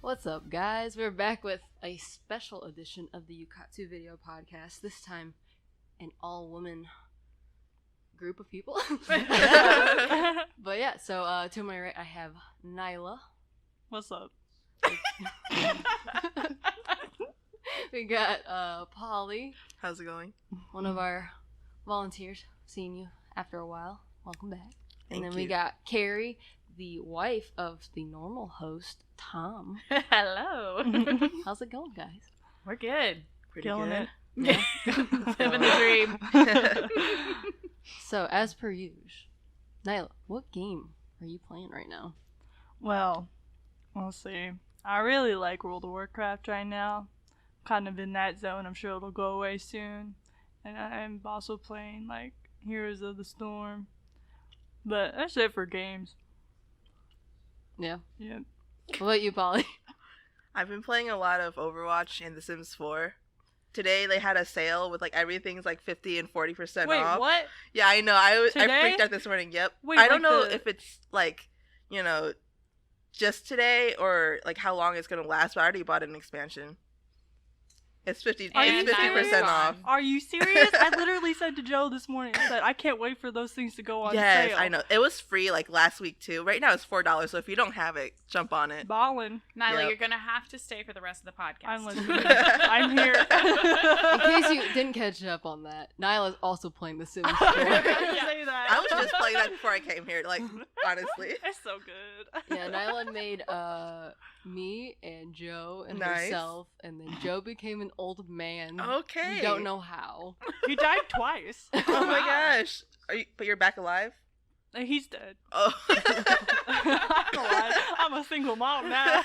What's up, guys? We're back with a special edition of the Ukatsu Video Podcast. This time, an all-woman group of people. But yeah, so to my right, I have Nyla. What's up? We got Polly. How's it going? One of our volunteers. Seeing you after a while. Welcome back. Thank and then you. we got Carrie, the wife of the normal host, Tom. Hello. How's it going, guys? We're good. Pretty Killing good. Yeah. Living the dream. So, as per usual, Nyla, what game are you playing right now? Well, we'll see. I really like World of Warcraft right now. Kind of in that zone. I'm sure it'll go away soon. And I'm also playing, like, Heroes of the Storm. But that's it for games. Yeah. Yeah. What about you, Polly? I've been playing a lot of Overwatch and The Sims 4. Today they had a sale with like everything's like 50 and 40% Wait, off. what? Yeah, I know. I Today? freaked out this morning. Yep. Wait, I don't like know the- if it's like, just today or like how long it's gonna last. But I already bought an expansion. It's 50% off. Are you serious? I literally said to Joe this morning, I said, I can't wait for those things to go on Yes, sale. I know. It was free like last week too. Right now it's $4. So if you don't have it, jump on it. Ballin'. Nyla, Yep. you're going to have to stay for the rest of the podcast. I'm listening. I'm here. In case you didn't catch up on that, Nyla's also playing The Sims 4. Say that. I was just playing that before I came here. Like honestly. It's so good. Yeah, Nyla made me and Joe and Nice. herself, and then Joe became an old man. Okay. We don't know how. He died twice. Oh my gosh. But you're back alive? He's dead. Oh. I'm a single mom now.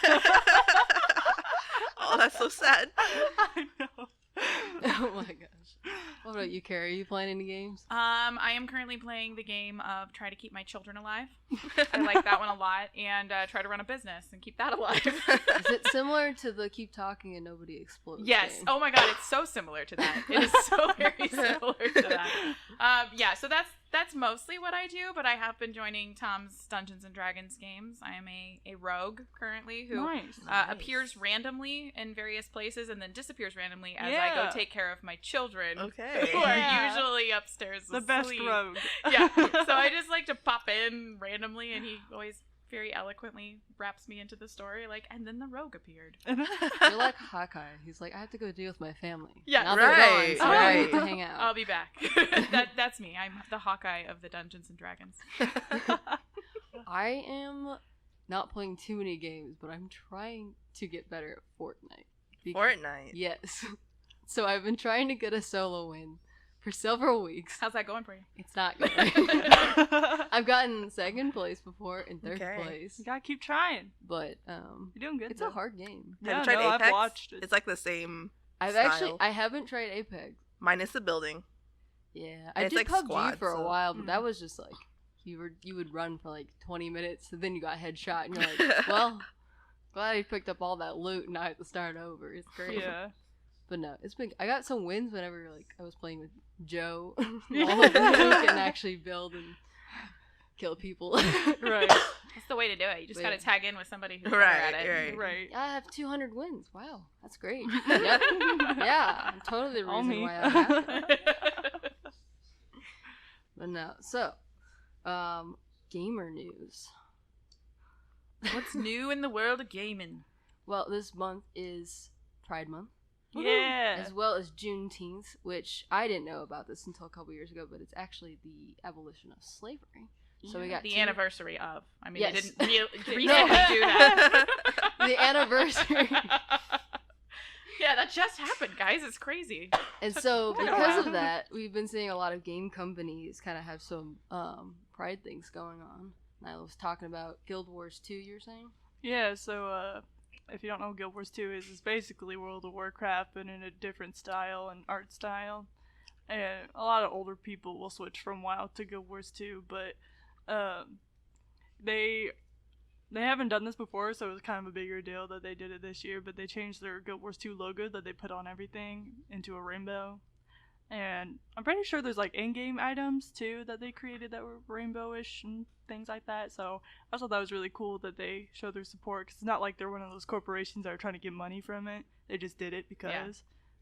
Oh, that's so sad. I know. Oh my gosh. What about you, Carrie? Are you playing any games? I am currently playing the game of Try to Keep My Children Alive. I like that one a lot. And try to run a business and keep that alive. Is it similar to the Keep Talking and Nobody Explodes Yes. game? Oh my god, it's so similar to that. It is so very similar to that. Yeah, so that's mostly what I do, but I have been joining Tom's Dungeons and Dragons games. I am a rogue currently who Nice. appears randomly in various places and then disappears randomly as I Yeah. go take care of my children. Okay. Who Yeah. are usually upstairs The asleep. best rogue. Yeah. So I just like to pop in randomly and he always very eloquently wraps me into the story like, and then the rogue appeared. You're like Hawkeye. He's like, I have to go deal with my family. Yeah, now they're right, gone, so I need to right. hang out. I'll be back. That's me. I'm the Hawkeye of the Dungeons and Dragons. I am not playing too many games, but I'm trying to get better at Fortnite. Fortnite. Yes. So I've been trying to get a solo win for several weeks. How's that going for you? It's not good. I've gotten second place before and third Okay. place, You gotta keep trying. but You're doing good. it's though. a hard game. Yeah, Have you tried no, Apex? I've watched it. It's like the same I style. haven't tried Apex. minus the building. Yeah, I It's did like PUBG squad, for a so- while, but that was just like you would run for like 20 minutes, and then you got headshot, and you're like, well, glad I picked up all that loot, and I have to start over. It's great. Yeah. But no, it's been. I got some wins whenever like I was playing with Joe, Yeah. all of them who can actually build and kill people. Right. That's the way to do it. You just Yeah. gotta tag in with somebody who's Right, better at it. right. Right. I have 200 wins. Wow, that's great. Yep. Yeah, I'm totally the All reason me. why I have that. But no, so, gamer news. What's new in the world of gaming? Well, this month is Pride Month, Yeah. as well as Juneteenth, which I didn't know about this until a couple years ago, but it's actually the abolition of slavery. So we got the two- anniversary of. I mean, Yes. they didn't recently do that. The anniversary. Yeah, that just happened, guys. It's crazy. And so, Quite a because while. of that, we've been seeing a lot of game companies kind of have some Pride things going on. Nyla was talking about Guild Wars 2, you're saying? Yeah, so, if you don't know what Guild Wars 2 is, it's basically World of Warcraft, but in a different style and art style. And a lot of older people will switch from WoW to Guild Wars 2, but they haven't done this before, so it was kind of a bigger deal that they did it this year, but they changed their Guild Wars 2 logo that they put on everything into a rainbow. And I'm pretty sure there's like in-game items too that they created that were rainbowish and things like that. So I thought that was really cool that they show their support, because it's not like they're one of those corporations that are trying to get money from it. They just did it because. Yeah.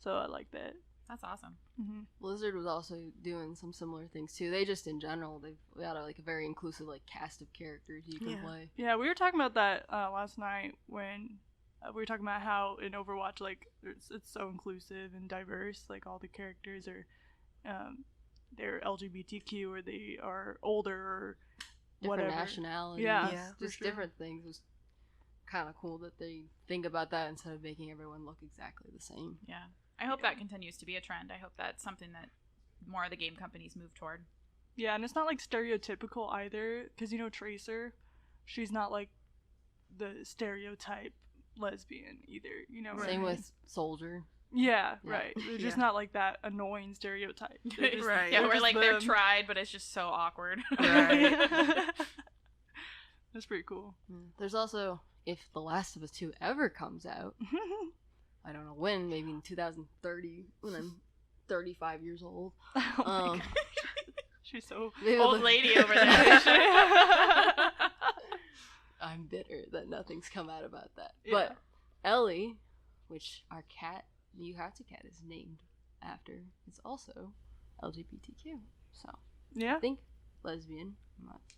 So I like that. That's awesome. Mm-hmm. Blizzard was also doing some similar things too. They just in general they've got a very inclusive cast of characters you can play. Yeah, we were talking about that last night when we were talking about how in Overwatch it's so inclusive and diverse. Like all the characters are they're LGBTQ or they are older or different whatever nationalities. Yeah, just different things. It was kind of cool that they think about that instead of making everyone look exactly the same. Yeah. I hope that continues to be a trend. I hope that's something that more of the game companies move toward. Yeah, and it's not stereotypical either, because Tracer, she's not the stereotype lesbian either. Same with Soldier. Yeah, right. They're just not that annoying stereotype. Just, right. Yeah, we're they're tried, but it's just so awkward. Right. That's pretty cool. There's also, if The Last of Us 2 ever comes out, I don't know when, maybe in 2030, when I'm 35 years old. Oh my gosh. She's so old lady over there. I'm bitter that nothing's come out about that. Yeah. But Ellie, which our cat, the Ukatsu cat, is named after, is also LGBTQ. So I think lesbian.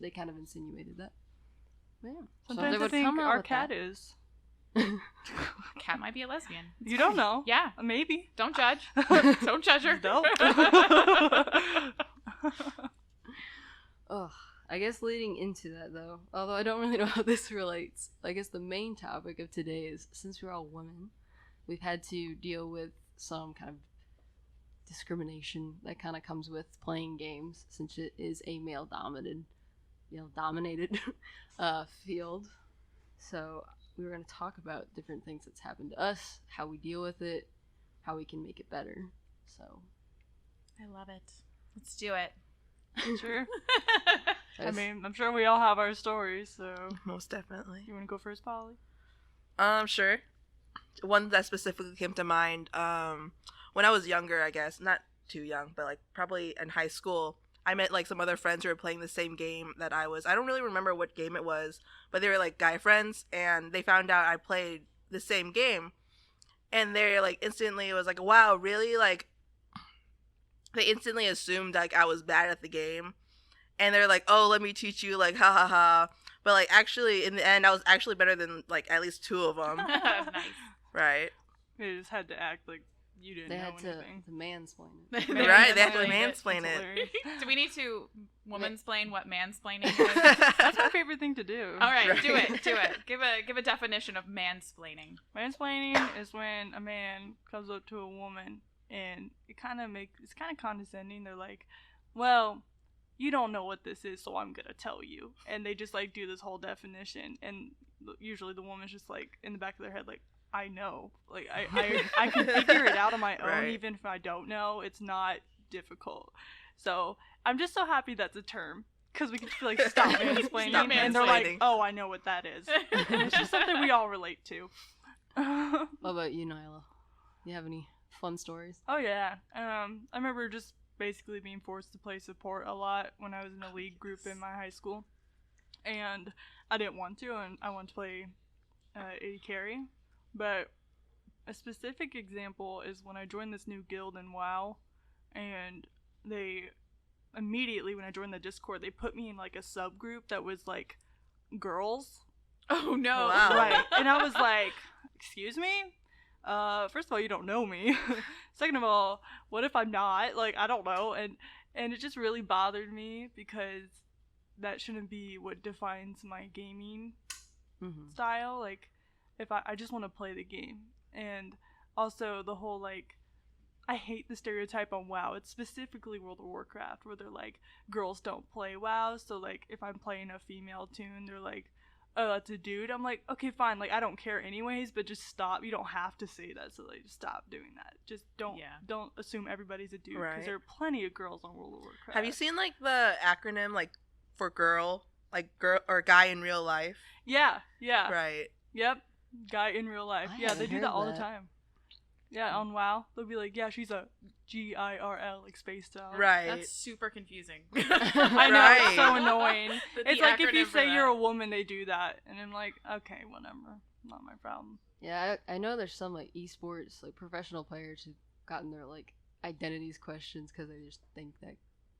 They kind of insinuated that. But yeah. Sometimes I think our cat is. Cat might be a lesbian. You don't know. Yeah. Maybe. Don't judge. Don't judge her. Don't. I guess leading into that, though, although I don't really know how this relates, I guess the main topic of today is, since we're all women, we've had to deal with some kind of discrimination that kind of comes with playing games, since it is a male-dominated field. So we were going to talk about different things that's happened to us, how we deal with it, how we can make it better. So I love it. Let's do it. Sure. I mean, I'm sure we all have our stories, so most definitely. You want to go first, Polly? Sure. One that specifically came to mind, when I was younger, I guess, not too young, but probably in high school, I met some other friends who were playing the same game that I was. I don't really remember what game it was, but they were guy friends, and they found out I played the same game, and they instantly was wow, really? They instantly assumed I was bad at the game, and they're oh, let me teach you, ha ha ha. But actually in the end I was actually better than at least two of them. Nice. Right. They just had to act like you didn't know anything. They had to mansplain it. Right, they had to mansplain it. Do we need to womansplain what mansplaining is? That's my favorite thing to do. All right, do it. Give a definition of mansplaining. Mansplaining is when a man comes up to a woman and it's kind of condescending. They're well, you don't know what this is, so I'm gonna tell you. And they just do this whole definition, and usually the woman's just in the back of their head I know. I can figure it out on my own, right. Even if I don't know. It's not difficult. So I'm just so happy that's a term, because we can just stop mansplaining. Stop mansplaining. And they're oh, I know what that is. It's just something we all relate to. What about you, Nyla? You have any fun stories? Oh, yeah. I remember just basically being forced to play support a lot when I was in a league group in my high school. And I didn't want to, and I wanted to play AD Carrie. But a specific example is when I joined this new guild in WoW, and they immediately, when I joined the Discord, they put me in a subgroup that was girls. Oh no. Wow. Right. And I was excuse me? First of all, you don't know me. Second of all, what if I'm not? I don't know. And it just really bothered me, because that shouldn't be what defines my gaming style. If I just want to play the game. And also the whole I hate the stereotype on WoW. It's specifically World of Warcraft, where they're girls don't play WoW. So if I'm playing a female tune, they're oh, that's a dude. I'm okay, fine. I don't care anyways, but just stop. You don't have to say that. So just stop doing that. Just don't assume everybody's a dude, because there are plenty of girls on World of Warcraft. Have you seen the acronym for girl, girl or guy in real life? Yeah. Right. Yep. Guy in real life. Yeah, they do that all the time. Yeah, on WoW, they'll be like, yeah, she's a GIRL, like spaced out. Right. That's super confusing. I know, Right. it's so annoying. The It's like if you acronym for say that. you're a woman, they do that. And I'm like, okay, whatever. Not my problem. Yeah, I know there's some like esports, like professional players who've gotten their like identities questions because they just think that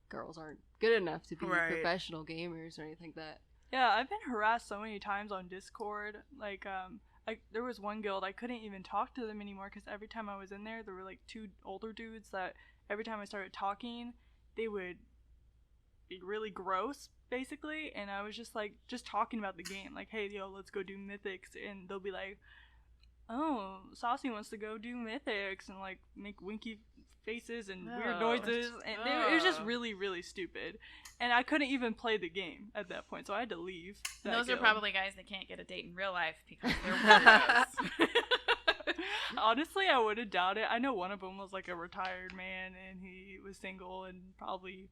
girls aren't good enough to be Right. professional gamers or anything like that. Yeah, I've been harassed so many times on Discord. Like, there was one guild, I couldn't even talk to them anymore because every time I was in there were like two older dudes that every time I started talking, they would be really gross, basically. And I was just like, just talking about the game. Like, hey, yo, let's go do mythics. And they'll be like, oh, Saucy wants to go do mythics, and like make winky faces and weird noises, and it was just really, really stupid. And I couldn't even play the game at that point, so I had to leave. And those guild. are probably guys that can't get a date in real life because they're weirdos. Honestly, I wouldn't doubt it. I know one of them was like a retired man, and he was single and probably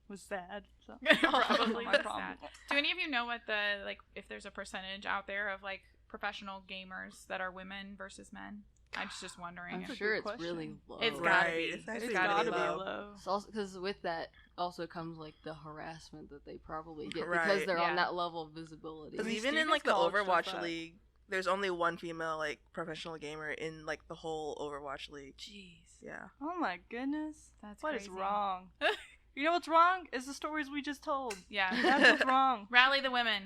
was sad. So Probably not my was problem. sad. Do any of you know what the, like, if there's a percentage out there of like professional gamers that are women versus men? I'm just wondering. I'm That's a sure good it's question. really low. It's Right. gotta be. It's It's actually gotta Gotta be be low. low. It's also because with that also comes like the harassment that they probably get Right. because they're Yeah. on that level of visibility. Because mean, even in Steven's like the college does Overwatch that. league, there's only one female like professional gamer in like the whole Overwatch league. Jeez. Yeah. Oh my goodness. That's What is crazy. wrong? You know what's wrong? Is the stories we just told. Yeah. That's what's wrong. Rally the women.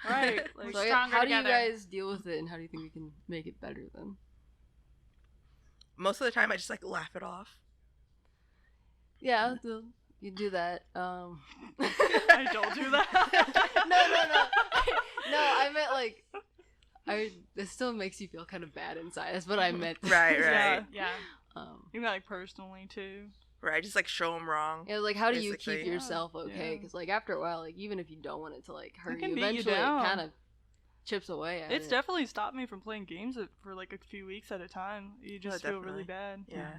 Right. We're Like, So stronger how together. do you guys deal with it, and how do you think we can make it better then? Most of the time, I just like laugh it off. Yeah, you do that. I don't do that. No, I meant like, this still makes you feel kind of bad inside. That's what I meant. Right. Yeah. Yeah. You mean like personally too. Right. Just like show them wrong. Yeah, like how do you Basically. keep yourself okay? Yeah. Because like after a while, like even if you don't want it to like hurt can you, beat you eventually down. it kind of chips away at It's it. definitely stopped me from playing games for like a few weeks at a time. You just feel really definitely. bad. Yeah.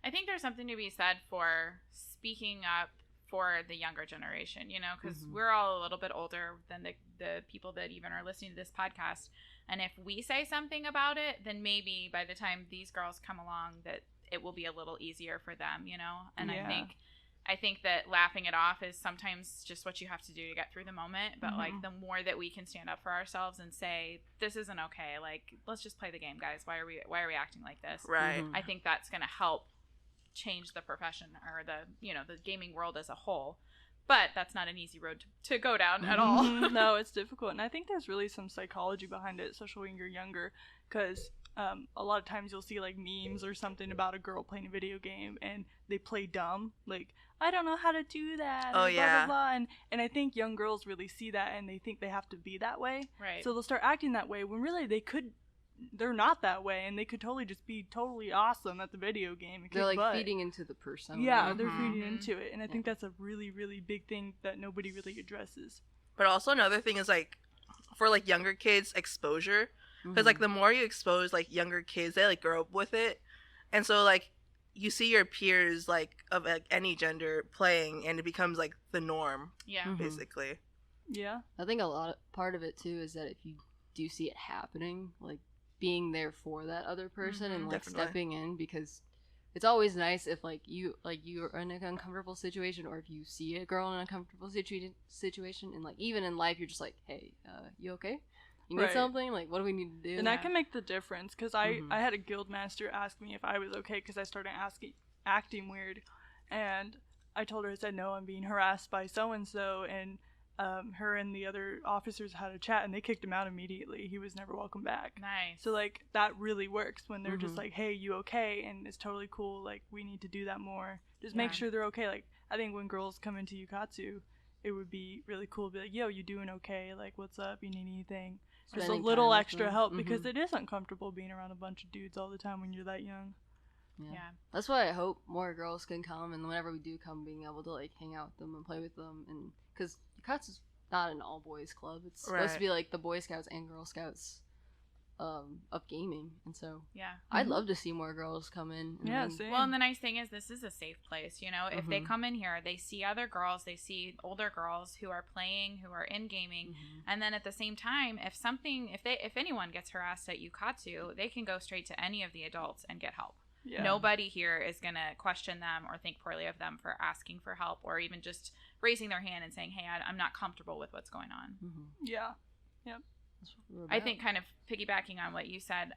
I think there's something to be said for speaking up for the younger generation, you know, because Mhm. we're all a little bit older than the people that even are listening to this podcast. And if we say something about it, then maybe by the time these girls come along, that it will be a little easier for them, you know? And Yeah. I think that laughing it off is sometimes just what you have to do to get through the moment. But like Mhm. the more that we can stand up for ourselves and say, this isn't okay, like, let's just play the game, guys. Why are we acting like this? Right. Mhm. I think that's going to help change the profession or the gaming world as a whole. But that's not an easy road to go down at all. Mhm. No, it's difficult. And I think there's really some psychology behind it, especially when you're younger. Because a lot of times you'll see like memes or something about a girl playing a video game and they play dumb. Like, I don't know how to do that. Oh, and yeah. Blah, blah, blah. And I think young girls really see that and they think they have to be that way. Right. So they'll start acting that way when really they're not that way, and they could totally just be totally awesome at the video game. And They're kick like butt. feeding into the persona. Yeah, they're Mhm. feeding into it, and I think that's a really, really big thing that nobody really addresses. But also another thing is like for like younger kids, exposure. Because like the more you expose like younger kids, they like grow up with it, and so like you see your peers like of like any gender playing, and it becomes like the norm yeah. Mhm. basically. Yeah. I think part of it too is that if you do see it happening, like being there for that other person and like Definitely. stepping in, because it's always nice if like you're in an uncomfortable situation, or if you see a girl in an uncomfortable situation, and like even in life you're just like, hey, you okay? You need Right. something? Like, what do we need to do? And that can make the difference, because Mhm. I had a guild master ask me if I was okay, because I started acting weird, and I told her, I said, no, I'm being harassed by so-and-so, and her and the other officers had a chat, and they kicked him out immediately. He was never welcome back. Nice. So, like, that really works when they're just Mhm. like, hey, you okay? And it's totally cool. Like, we need to do that more. Just make Yeah. sure they're okay. Like, I think when girls come into Ukatsu, it would be really cool to be like, yo, you doing okay? Like, what's up? You need anything? Just a Spending little time with extra them. help, because Mhm. it is uncomfortable being around a bunch of dudes all the time when you're that young. yeah. That's why I hope more girls can come, and whenever we do come, being able to like hang out with them and play with them, and because Ukatsu's not an all boys club, it's supposed to Right. be like the Boy Scouts and Girl Scouts of gaming, and so Yeah. I'd love to see more girls come in. And Yeah, then- same. Well, and the nice thing is this is a safe place, you know. If they Mhm. come in here, they see other girls, they see older girls who are playing, who are in gaming, Mhm. and then at the same time, if anyone gets harassed at Ukatsu, they can go straight to any of the adults and get help. Yeah. Nobody here is going to question them or think poorly of them for asking for help or even just raising their hand and saying, hey, I'm not comfortable with what's going on. Yeah. Yep. I think kind of piggybacking on what you said,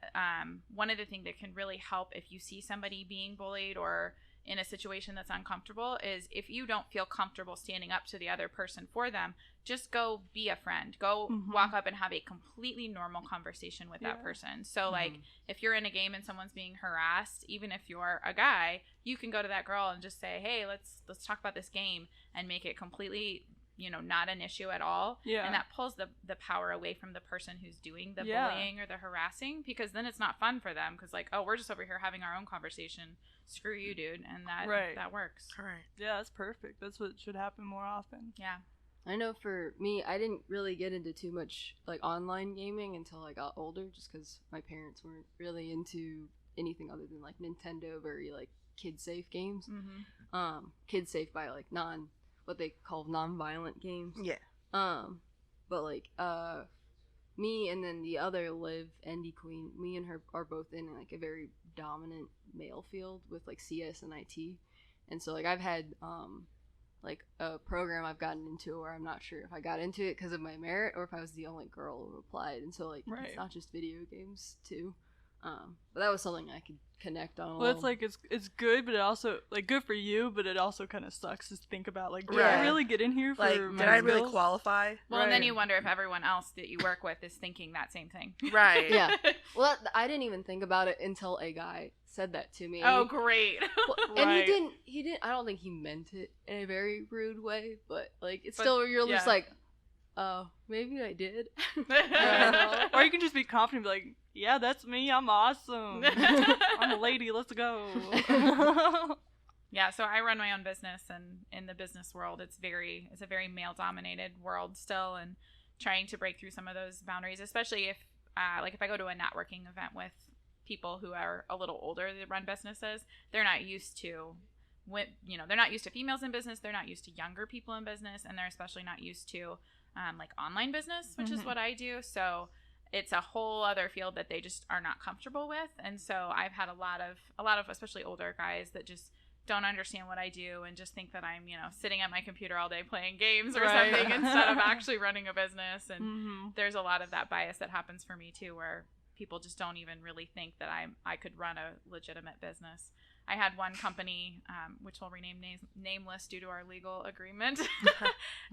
one of the things that can really help if you see somebody being bullied or in a situation that's uncomfortable is if you don't feel comfortable standing up to the other person for them, just go be a friend. Go walk up and have a completely normal conversation with that person. So like if you're in a game and someone's being harassed, even if you're a guy, you can go to that girl and just say, hey, let's talk about this game and make it completely, not an issue at all. Yeah. And that pulls the power away from the person who's doing the bullying or the harassing, because then it's not fun for them because like, oh, we're just over here having our own conversation. Screw you, dude. And that works. All right. Yeah, that's perfect. That's what should happen more often. Yeah. I know for me, I didn't really get into too much like online gaming until I got older, just because my parents weren't really into anything other than like Nintendo, very like kid safe games. Kid safe by like what they call non-violent games. Yeah. But like me and then the other Liv, Indie Queen, me and her are both in like a very dominant male field with like CS and IT, and so like I've had like a program I've gotten into where I'm not sure if I got into it because of my merit or if I was the only girl who applied, and so like it's not just video games too. But that was something I could connect on. Well, it's like it's good, but it also like good for you, but it also kind of sucks to think about like, did I really get in here for like, my did I really skills? qualify? Well, and then you wonder if everyone else that you work with is thinking that same thing. Right. Yeah. Well, I didn't even think about it until a guy said that to me. Oh, great. And he didn't, I don't think he meant it in a very rude way, but like, it's still, you're just like, oh, maybe I did. Or you can just be confident and be like, yeah, that's me. I'm awesome. I'm a lady. Let's go. Yeah, so I run my own business, and in the business world, it's a very male-dominated world still, and trying to break through some of those boundaries, especially if I go to a networking event with people who are a little older that run businesses, they're not used to they're not used to females in business, they're not used to younger people in business, and they're especially not used to like online business, which is what I do. So it's a whole other field that they just are not comfortable with. And so I've had a lot of especially older guys that just don't understand what I do and just think that I'm, sitting at my computer all day playing games or something instead of actually running a business. And there's a lot of that bias that happens for me too, where people just don't even really think that I could run a legitimate business. I had one company, which we'll rename nameless due to our legal agreement,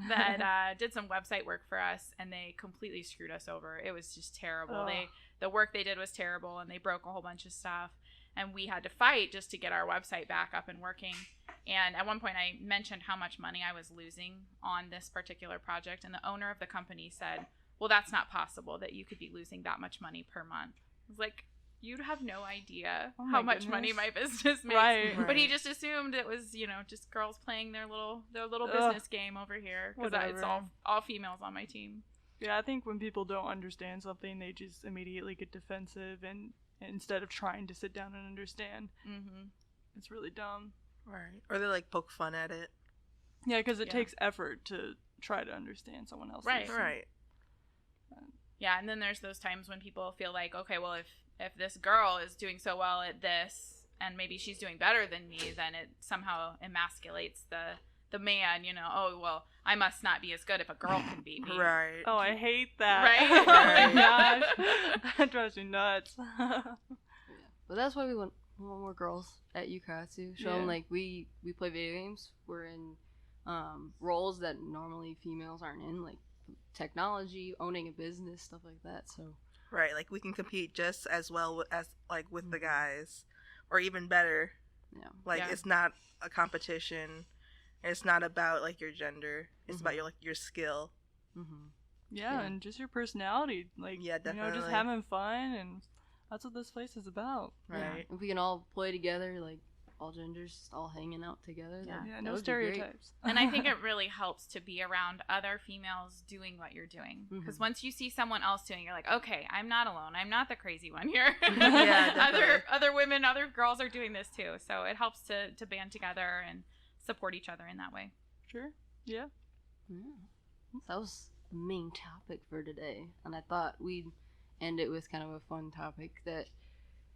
that did some website work for us, and they completely screwed us over. It was just terrible. The work they did was terrible, and they broke a whole bunch of stuff, and we had to fight just to get our website back up and working. And at one point, I mentioned how much money I was losing on this particular project, and the owner of the company said, well, that's not possible that you could be losing that much money per month. I was like, you'd have no idea how much money my business makes. Right. But he just assumed it was, just girls playing their little business game over here. Because it's all females on my team. Yeah, I think when people don't understand something, they just immediately get defensive, and instead of trying to sit down and understand, it's really dumb. Right. Or they like poke fun at it. Yeah, because it takes effort to try to understand someone else's. Right. Yeah, and then there's those times when people feel like, okay, well, if this girl is doing so well at this and maybe she's doing better than me, then it somehow emasculates the man, oh, well, I must not be as good if a girl can beat me. Right. Oh, I hate that. Right? Oh my gosh. That drives me nuts. But that's why we want more girls at Ukatsu. Show them like we play video games. We're in roles that normally females aren't in, like technology, owning a business, stuff like that. So right, like we can compete just as well as like with the guys, or even better. Yeah, like it's not a competition. It's not about like your gender. It's about your skill. Yeah, and just your personality. Like definitely. Just having fun, and that's what this place is about. Right. Yeah. If we can all play together, like all genders, all hanging out together. Yeah, no stereotypes. And I think it really helps to be around other females doing what you're doing. Because once you see someone else doing it, you're like, okay, I'm not alone. I'm not the crazy one here. Other women, other girls are doing this too. So it helps to band together and support each other in that way. Sure. Yeah. That was the main topic for today. And I thought we'd end it with kind of a fun topic that,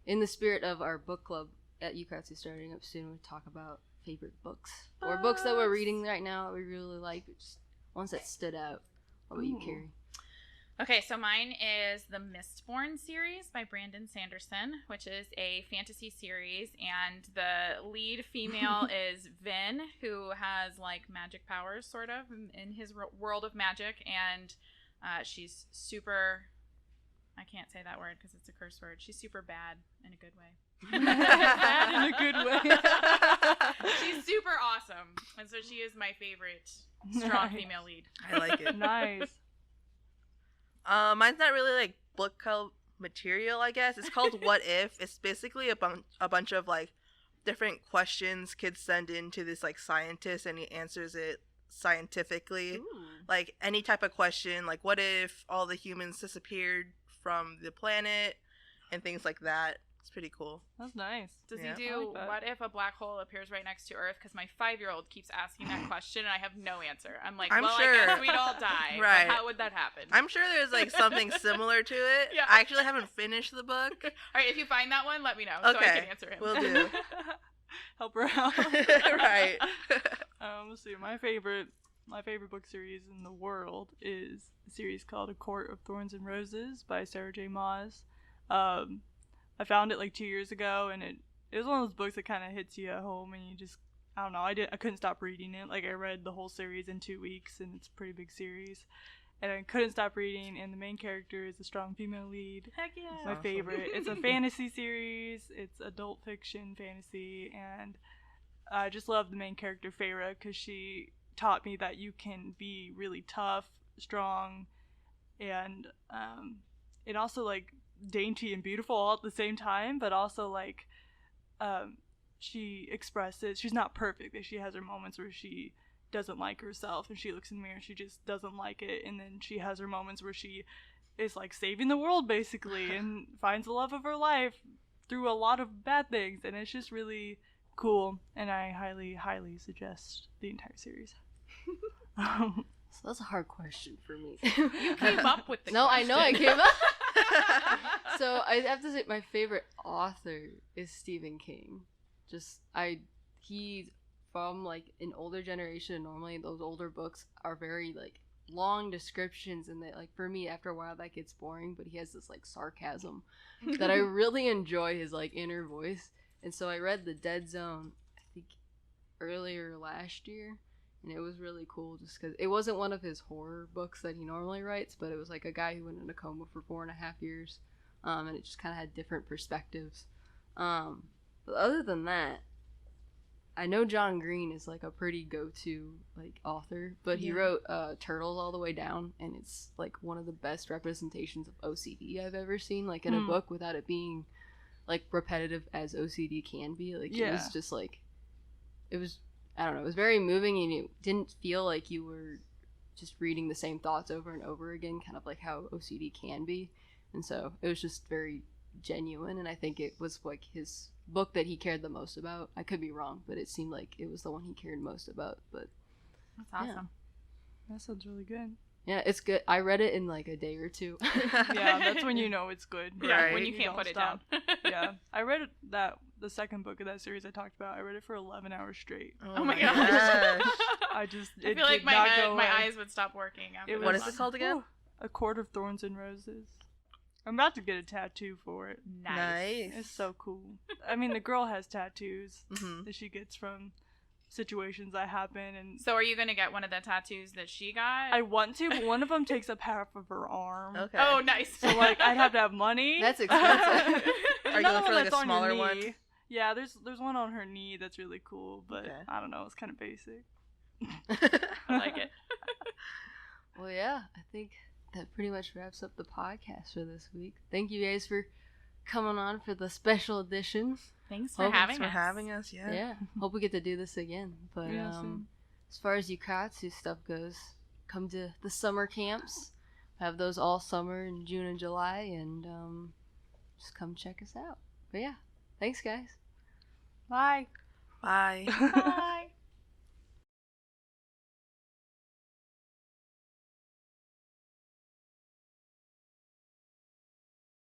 in the spirit of our book club at Ukatsu starting up soon, we talk about favorite books or books that we're reading right now that we really like, just ones that stood out. What about you, Carrie? Okay, so mine is the Mistborn series by Brandon Sanderson, which is a fantasy series, and the lead female is Vin, who has like magic powers, sort of, in his world of magic, and she's super. I can't say that word because it's a curse word. She's super bad in a good way. Bad in a good way. She's super awesome, and so she is my favorite strong female lead. I like it. Nice. Mine's not really like book club material, I guess. It's called What If. It's basically a bunch of like different questions kids send in to this like scientist, and he answers it scientifically. Ooh. Like any type of question, like what if all the humans disappeared from the planet and things like that. It's pretty cool. That's nice. Does Yeah. he I do like that. what if a black hole appears right next to Earth? Because my 5-year-old keeps asking that question and I have no answer. I'm like, I'm well, sure. I guess we'd all die. but Right. how would that happen? I'm sure there's like something similar to it. Yeah. I actually haven't finished the book. All right, if you find that one, let me know so I Okay, can answer him. will do. Help her out. Right. Let's see. My favorite book series in the world is a series called A Court of Thorns and Roses by Sarah J. Maas. I found it like 2 years ago, and it was one of those books that kind of hits you at home, and you just, I don't know, I couldn't stop reading it. Like, I read the whole series in 2 weeks, and it's a pretty big series, and I couldn't stop reading. And the main character is a strong female lead. Heck yeah. It's my Awesome. favorite. It's a fantasy series. It's adult fiction fantasy, and I just love the main character Feyre because she taught me that you can be really tough, strong, and also like dainty and beautiful all at the same time, but also like she expresses, she's not perfect, but she has her moments where she doesn't like herself and she looks in the mirror, she just doesn't like it, and then she has her moments where she is like saving the world basically and finds the love of her life through a lot of bad things, and it's just really cool, and I highly suggest the entire series. So that's a hard question for me. You came up with the No, I question. know I came up. So I have to say my favorite author is Stephen King. He's from like an older generation. Normally those older books are very like long descriptions, and that like for me after a while that gets boring, but he has this like sarcasm that I really enjoy, his like inner voice. And so I read The Dead Zone, I think earlier last year, and it was really cool just because it wasn't one of his horror books that he normally writes, but it was like a guy who went in a coma for 4.5 years, and it just kind of had different perspectives. But other than that, I know John Green is like a pretty go-to like author, but he wrote Turtles All the Way Down, and it's like one of the best representations of OCD I've ever seen, like in a book, without it being like repetitive as OCD can be. Like it was just like, it was, I don't know, it was very moving, and you didn't feel like you were just reading the same thoughts over and over again, kind of like how OCD can be. And so it was just very genuine, and I think it was like his book that he cared the most about. I could be wrong, but it seemed like it was the one he cared most about. But That's awesome. That sounds really good. yeah, it's good. I read it in like a day or two. Yeah, that's when you know it's good. Yeah, Right. when you can't don't put it stop. down. Yeah, I read the second book of that series I talked about. I read it for 11 hours straight. Oh my gosh. I I feel like my eyes would stop working after What that is it one. called again? A Court of Thorns and Roses. I'm about to get a tattoo for it. Nice. It's so cool. I mean, the girl has tattoos Mhm. that she gets from situations that happen, and So are you going to get one of the tattoos that she got? I want to, but one of them takes up half of her arm. Okay. Oh, nice. So like, I'd have to have money. That's expensive. Are you Another going for one like that's a on your smaller one? knee. Yeah, there's one on her knee that's really cool, but Okay. I don't know, it's kind of basic. I like it. Well, yeah, I think that pretty much wraps up the podcast for this week. Thank you guys for coming on for the special edition. Thanks for Thanks having for us. having us. Yeah. Yeah, hope we get to do this again. But Yeah, same. as far as Ukatsu stuff goes, come to the summer camps. Have those all summer in June and July, and just come check us out. But yeah, thanks guys. Bye. Bye. Bye.